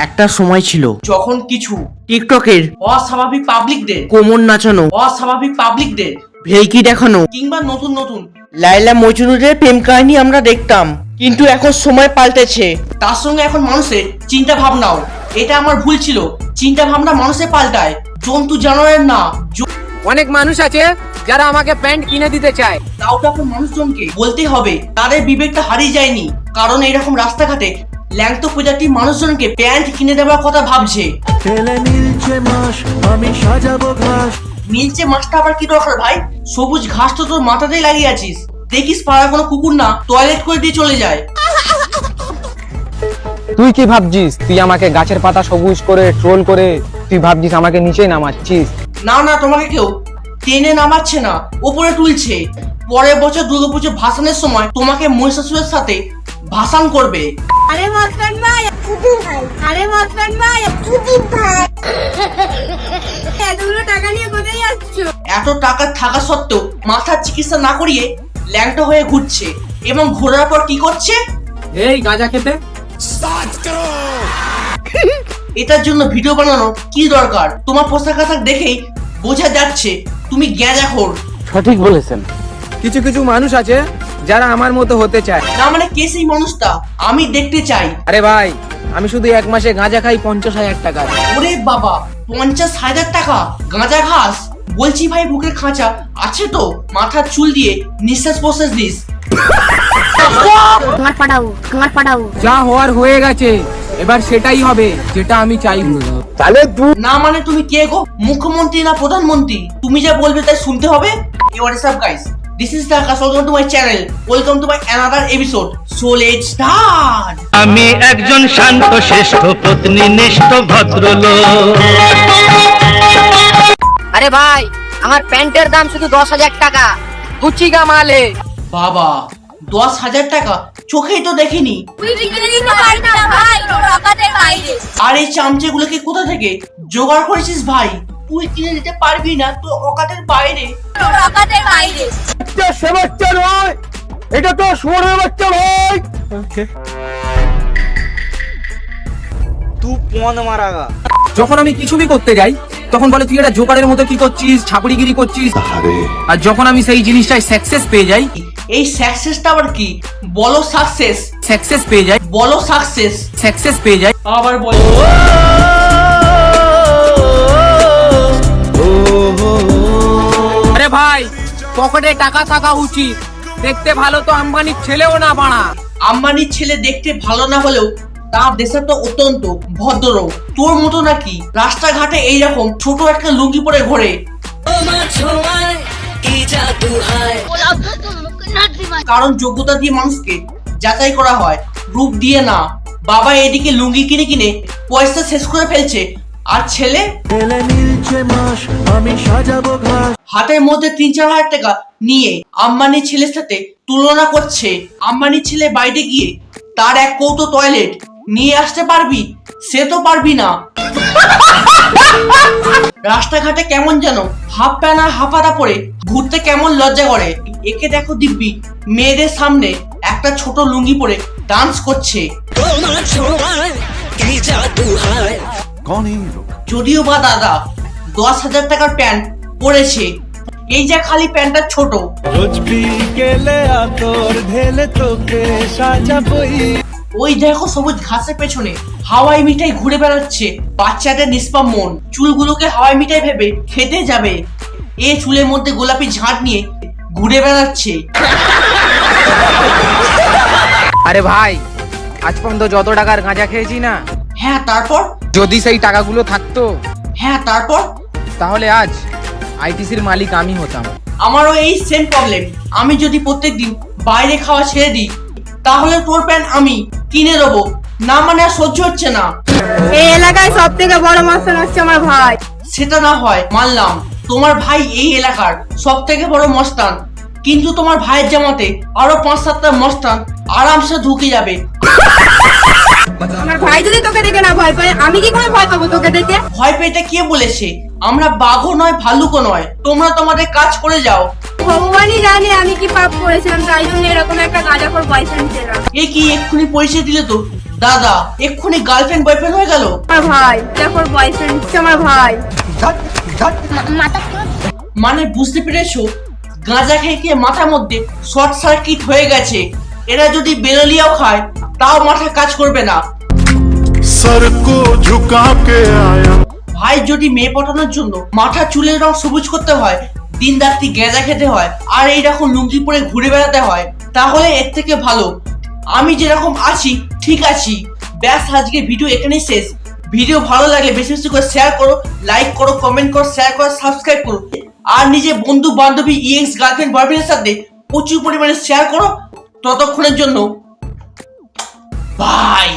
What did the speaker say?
একটা সময় ছিল যখন কিছু টিকটকের অস্বাভাবিক পাবলিকদের কোমর নাচানো, অস্বাভাবিক পাবলিকদের ভেলকি দেখানো, কিংবা নতুন নতুন লাইলা মজনুদের প্রেম কাহিনী আমরা দেখতাম। কিন্তু এখন সময় পাল্টেছে। তার সঙ্গে এখন মানুষের চিন্তা ভাবনাও। এটা আমার ভুল ছিল। চিন্তা ভাবনা মানুষে পাল্টায়, জন্তু জানোয়ারের না। অনেক মানুষ আছে যারা আমাকে প্যান্ট কিনে দিতে চায়। তাও তো এখন মানুষজনকে বলতে হবে, তাদের বিবেকটা হারিয়ে যায়নি। কারণ এইরকম রাস্তাঘাটে ল্যাংটো প্রজাতির মানুষজনকে প্যান্ট কিনে দেওয়ার কথা ভাবছে। আমি সাজাবো ঘাস। নীলচে মাছটা আবার কি দরকার ভাই? সবুজ ঘাস তো তোর মাথাতেই লাগিয়ে আছিস। দেখিস পাড়ার কোনো কুকুর না টয়লেট করে দিয়ে চলে যায়। তুই কি ভাবছিস তুই আমাকে গাছের পাতা সবুজ করে ট্রোল করে তুই ভাবছিস আমাকে নিচে নামাচ্ছিস? না না, তোমাকে কেউ টেনে নামাচ্ছে না, ওপরে তুলছে। পরের বছর দুর্গাপুজো ভাসানের সময় তোমাকে মহিষাসুরের সাথে ভাসান করবে। আরে মস্তান ভাই, কুতুব ভাই। আরে মস্তান ভাই, কুতুব ভাই। এতগুলো টাকা নিয়ে কোথায় যাচ্ছ? এত টাকা থাকা সত্ত্বেও মাথার চিকিৎসা না করিয়ে ল্যাংটা হয়ে ঘুরছে। এবং ঘোরার পর কি করছে? এই গাঁজা খেতে। এটার জন্য ভিডিও বানানো কি দরকার? তোমার পোশাক আশাক দেখেই বোঝা যাচ্ছে তুমি গ্যাঁজাখোর। সঠিক বলেছেন। কিছু কিছু মানুষ আছে যারা আমার মতো হতে চায়। না মানে কে সেই মানুষটা? আমি দেখতে চাই। আরে ভাই, আমি শুধু এক মাসে গাঁজা খাই 50,000 টাকা। ওরে বাবা, 50,000 টাকা গাঁজা ঘাস? বলছি ভাই, বুকের খাঁচা আছে তো? মাথার চুল দিয়ে নিঃশ্বাস প্রশ্বাস দিস। তোমার পাঠাও। যা হওয়ার হয়ে গেছে, এবার সেটাই হবে যেটা আমি চাইবো। না মানে তুমি কে গো? মুখ্যমন্ত্রী না প্রধানমন্ত্রী? তুমি যা বলবে তাই শুনতে হবে। What is up guys? This is Dhaka. Welcome to my channel. Welcome to my another episode. So let's start. আমি একজন শান্ত শ্রেষ্ঠ পত্নীনিষ্ঠ ভদ্রলোক। আরে ভাই, আমার প্যান্টের দাম শুধু 10,000 টাকা। গুচি গা মালে। বাবা, 10,000 টাকা? চোখেই তো দেখিনি। তুই কিনে দিতে পারবি না ভাই, তোর অকাতের বাইরে। আর এই চামচেগুলোকে কোথা থেকে জোগাড় করেছিস ভাই? তুই কিনে দিতে পারবি না, তোর অকাতের বাইরে। তোর অকাতের বাইরে। সে বাচ্চা নয়, এটা তো শুয়োরের বাচ্চা ভাই। তুই পন মারাগা। যখন আমি কিছুই করতে যাই তখন বলে তুই এটা জোকারের মতো কি করছিস, ছাপড়িগিরি করছিস। আর যখন আমি সেই জিনিসটায় সাকসেস পেয়ে যাই, এই সাকসেসটা আবার কি? বলো সাকসেস। সাকসেস পেয়ে যাই, বলো সাকসেস। সাকসেস পেয়ে যাই। আবার বলো। আরে ভাই, পকেটে টাকা থাকা উচিত। দেখতে ভালো তো আম্বানির ছেলেও না বাড়া। আম্বানির ছেলে দেখতে ভালো না হলেও তার দেশে তো অত্যন্ত ভদ্র। তোর মতো নাকি রাস্তাঘাটে এইরকম ছোট একটা লুঙ্গি পরে ঘোরে? কারণ যোগ্যতা দিয়ে মানুষকে যাচাই করা হয়, রূপ দিয়ে না। বাবা এদিকে লুঙ্গি কিনে কিনে পয়সা শেষ করে ফেলছে, আর ছেলে আমি সাজাবো ঘাস। হাতের মধ্যে 3-4 হাজার টাকা নিয়ে আম্বানির ছেলের সাথে তুলনা করছে। আম্বানির ছেলে বাইরে গিয়ে তার এক কৌটো টয়লেট নিয়ে আসতে পারবি? সে তো পারবি না। রাস্তাঘাটে কেমন যেন হাফ প্যান্ট আর হাফাতা পরে ঘুরতে কেমন লজ্জা করে। একে দেখো দিব্যি মেয়েদের সামনে একটা ছোট লুঙ্গি পরে ডান্স করছে। যদিও বা দাদা 10,000 টাকার প্যান্ট পরেছে, এই যা খালি প্যান্টটা ছোট। রোজ বিকেলে আতর ঢেলে তোকে সাজাবই। ওই দেখো সবুজ ঘাসের পেছনে হাওয়াই মিঠাই ঘুরে বেড়াচ্ছে। বাচ্চাদের নিষ্পাপ মন চুলগুলোকে হাওয়াই মিঠাই ভেবে খেতে যাবে। এ চুলের মধ্যে গোলাপি ঝাঁট নিয়ে ঘুরে বেড়াচ্ছে। আরে ভাই, আজ পর্যন্ত যত টাকার গাঁজা খেয়েছি না, হ্যাঁ তারপর? যদি সেই টাকাগুলো থাকতো হ্যাঁ তারপর? তাহলে আজ আইটিসির মালিক আমি হতাম। আমারও এই সেম প্রবলেম। আমি যদি প্রত্যেকদিন বাইরে খাওয়া ছেড়ে দিই তাহলে তোর প্যান্ট আমি কিনে দেবো। না মানে আর সহ্য হচ্ছে না। এই এলাকায় সব থেকে বড় মস্তান হচ্ছে আমার ভাই। সেটা না হয় মানলাম, তোমার ভাই এই এলাকার সব থেকে বড় মস্তান। কিন্তু তোমার ভাইয়ের জামাতে আরো 5-7টা মস্তান আরামসে ঢুকে যাবে। আমার ভাই যদি তোকে দেখে না ভয় পায়, আমি কি করে ভয় পাবো তোকে দেখে? ভয় পেতে কে বলেছে? আমরা বাঘও নয় ভাল্লুকও নয়। তোমরা তোমাদের কাজ করে যাও। ভগবানই জানে আমি কি পাপ করেছিলাম, তাই জন্য এরকম একটা গাঁজাখোর বয়ফ্রেন্ড ছিলাম। এ কি এক্ষুনি পরিচয় দিলে তো দাদা এক্ষুনি গার্লফ্রেন্ড বয়ফ্রেন্ড হয়ে গেল। আমার ভাই দেখো বয়ফ্রেন্ড আমার ভাই। মানে বুঝতে পেরেছো, গাঁজা খেয়ে খেয়ে মাথার মধ্যে শর্ট সার্কিট হয়ে গেছে। এরা যদি বেরোলিয়াও খায় তাও মাথা কাজ করবে না। सर को झुका के आया ভাই যদি মেয়ে পটানোর জন্য মাথা চুলের রং সবুজ করতে হয়, দিন রাত্রি গাঁজা খেতে হয়, আর এইরকম লুঙ্গি পরে ঘুরে বেড়াতে হয়, তাহলে এর থেকে ভালো আমি যেরকম আছি ঠিক আছি। ব্যাস আজকে ভিডিও এখানেই শেষ। ভিডিও ভালো লাগলে বেশি বেশি করে শেয়ার করো, লাইক করো, কমেন্ট করো, শেয়ার করো, সাবস্ক্রাইব করো, আর নিজের বন্ধু বান্ধবী এক্স গার্লফ্রেন্ড বয়ফ্রেন্ডের সাথে প্রচুর পরিমাণে শেয়ার করো। ততক্ষণের জন্য বাই।